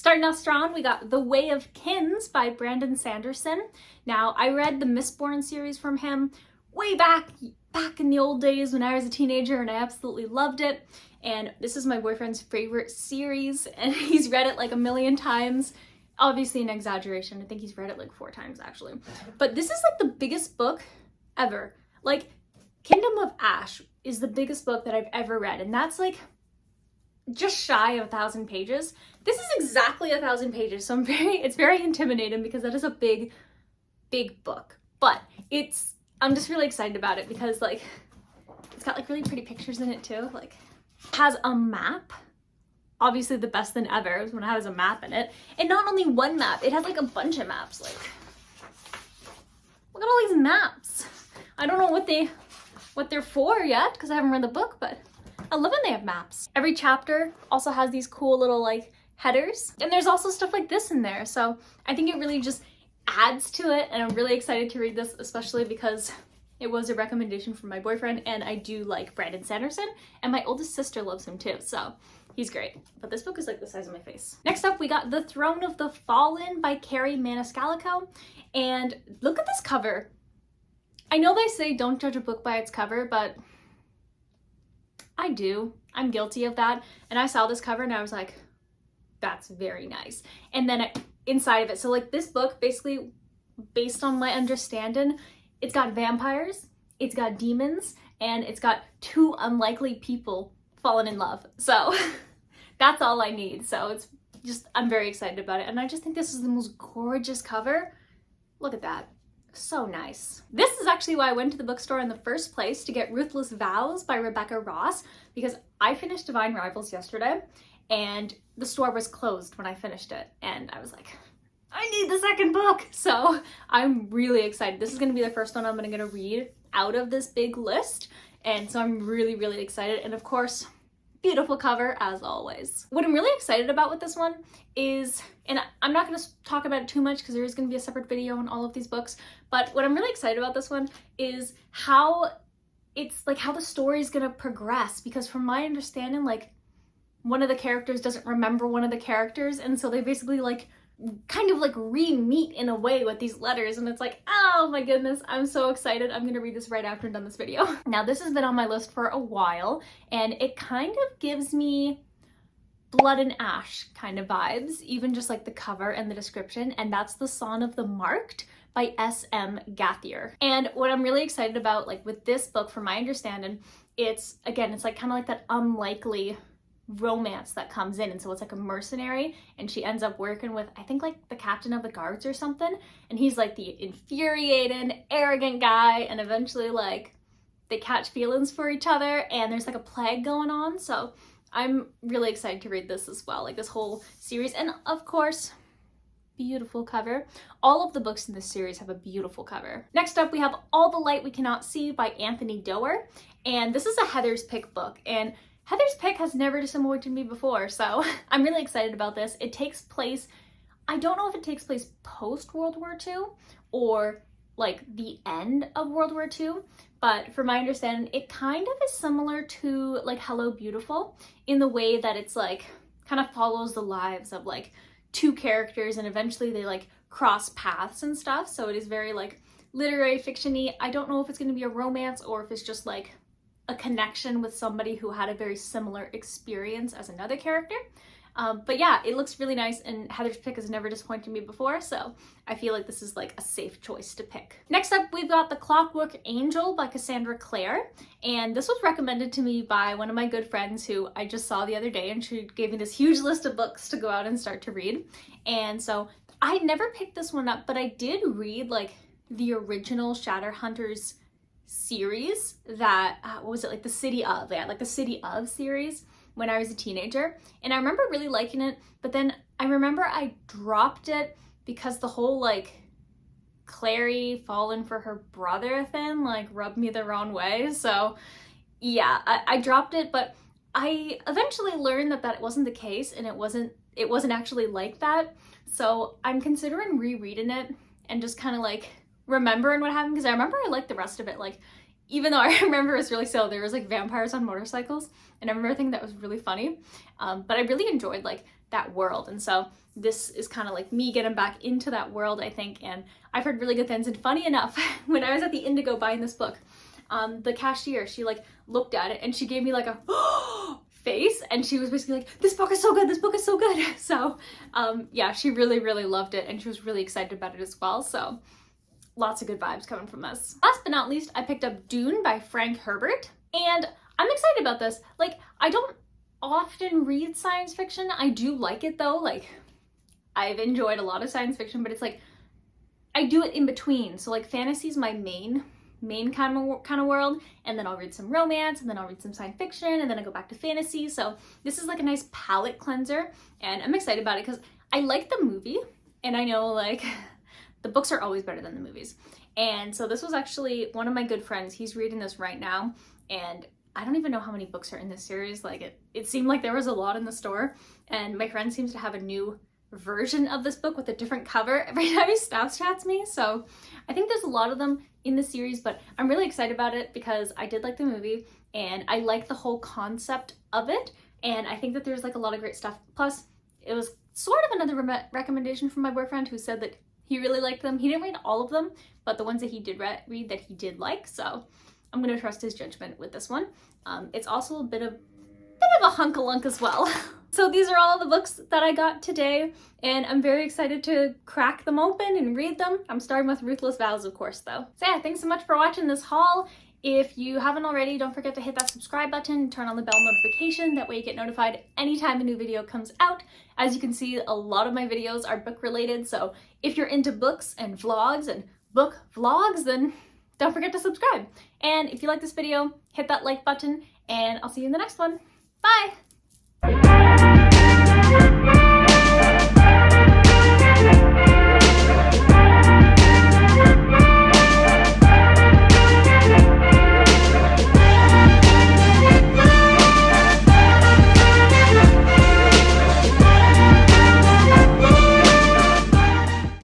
Starting off strong, we got The Way of Kins by Brandon Sanderson. Now, I read the Mistborn series from him way back in the old days when I was a teenager, and I absolutely loved it. And this is my boyfriend's favorite series, and he's read it like a million times. Obviously an exaggeration. I think he's read it like 4 times actually. But this is like the biggest book ever. Like, Kingdom of Ash is the biggest book that I've ever read, and that's like just shy of 1,000 pages. This is exactly 1,000 pages, so it's very intimidating because that is a big book. But I'm just really excited about it because like it's got like really pretty pictures in it too. Like, it has a map. Obviously the best than ever is when it has a map in it. And not only one map, it has like a bunch of maps. Like, look at all these maps. I don't know what they're for yet because I haven't read the book, but I love when they have maps. Every chapter also has these cool little like headers, and there's also stuff like this in there. So I think it really just adds to it, and I'm really excited to read this, especially because it was a recommendation from my boyfriend, and I do like Brandon Sanderson, and my oldest sister loves him too, so he's great. But this book is like the size of my face. Next up, we got The Throne of the Fallen by Kerri Maniscalco, and look at this cover. I know they say don't judge a book by its cover, but I do. I'm guilty of that. And I saw this cover and I was like, that's very nice. And then inside of it, so like this book, basically, based on my understanding, it's got vampires, it's got demons, and it's got 2 unlikely people falling in love. So that's all I need. So it's just, I'm very excited about it. And I just think this is the most gorgeous cover. Look at that. So nice. This is actually why I went to the bookstore in the first place, to get Ruthless Vows by Rebecca Ross, because I finished Divine Rivals yesterday and the store was closed when I finished it, and I was like, I need the second book. So I'm really excited. This is going to be the first one I'm going to read out of this big list, and so I'm really excited. And of course, beautiful cover as always. What I'm really excited about with this one is, and I'm not going to talk about it too much because there is going to be a separate video on all of these books, but what I'm really excited about this one is how it's like how the story is going to progress, because from my understanding, like, one of the characters doesn't remember one of the characters, and so they basically like kind of like re-meet in a way with these letters, and it's like, oh my goodness, I'm so excited. I'm gonna read this right after I'm done this video. Now, this has been on my list for a while, and it kind of gives me Blood and Ash kind of vibes, even just like the cover and the description, and that's The Son of the Marked by S.M. Gaither. And what I'm really excited about, like with this book, from my understanding, it's like kind of like that unlikely romance that comes in, and so it's like a mercenary, and she ends up working with, I think, like the captain of the guards or something, and he's like the infuriating, arrogant guy, and eventually like they catch feelings for each other, and there's like a plague going on. So I'm really excited to read this as well, like this whole series. And of course, beautiful cover. All of the books in this series have a beautiful cover. Next up, we have All the Light We Cannot See by Anthony Doerr, and this is a Heather's Pick book, and Heather's Pick has never disappointed me before, so I'm really excited about this. It takes place, I don't know if it takes place post World War II or like the end of World War II, but from my understanding, it kind of is similar to like Hello Beautiful in the way that it's like kind of follows the lives of like 2 characters, and eventually they like cross paths and stuff. So it is very like literary fiction-y. I don't know if it's going to be a romance or if it's just like a connection with somebody who had a very similar experience as another character. But yeah, it looks really nice, and Heather's Pick has never disappointed me before, so I feel like this is like a safe choice to pick. Next up, we've got The Clockwork Angel by Cassandra Clare, and this was recommended to me by one of my good friends who I just saw the other day, and she gave me this huge list of books to go out and start to read. And so I never picked this one up, but I did read like the original Shadowhunters series that what was it, like the City of, yeah, like the City of series when I was a teenager, and I remember really liking it, but then I remember I dropped it because the whole like Clary falling for her brother thing like rubbed me the wrong way. So yeah, I dropped it, but I eventually learned that it wasn't the case, and it wasn't actually like that. So I'm considering rereading it and just kind of like remembering what happened, because I remember I liked the rest of it. Like, even though I remember it was really silly, there was like vampires on motorcycles, and I remember thinking that was really funny. But I really enjoyed like that world, and so this is kind of like me getting back into that world, I think, and I've heard really good things. And funny enough, when I was at the Indigo buying this book, the cashier, she like looked at it and she gave me like a face, and she was basically like, this book is so good, this book is so good. So yeah, she really, really loved it, and she was really excited about it as well. So lots of good vibes coming from this. Last but not least, I picked up Dune by Frank Herbert, and I'm excited about this. Like, I don't often read science fiction. I do like it though. Like, I've enjoyed a lot of science fiction, but it's like, I do it in between. So like fantasy is my main kind of world, and then I'll read some romance, and then I'll read some science fiction, and then I go back to fantasy. So this is like a nice palette cleanser, and I'm excited about it because I like the movie, and I know like the books are always better than the movies. And so this was actually one of my good friends. He's reading this right now, and I don't even know how many books are in this series. Like it seemed like there was a lot in the store, and my friend seems to have a new version of this book with a different cover every time he Snapchats me. So I think there's a lot of them in the series, but I'm really excited about it because I did like the movie, and I like the whole concept of it, and I think that there's like a lot of great stuff. Plus, it was sort of another recommendation from my boyfriend, who said that he really liked them. He didn't read all of them, but the ones that he did read that he did like, so I'm gonna trust his judgment with this one. It's also a bit of a hunk-a-lunk as well. So these are all the books that I got today, and I'm very excited to crack them open and read them. I'm starting with Ruthless Vows, of course, though. So yeah, thanks so much for watching this haul. If you haven't already, don't forget to hit that subscribe button and turn on the bell notification. That way you get notified anytime a new video comes out. As you can see, a lot of my videos are book related, so if you're into books and vlogs and book vlogs, then don't forget to subscribe. And if you like this video, hit that like button, and I'll see you in the next one. Bye!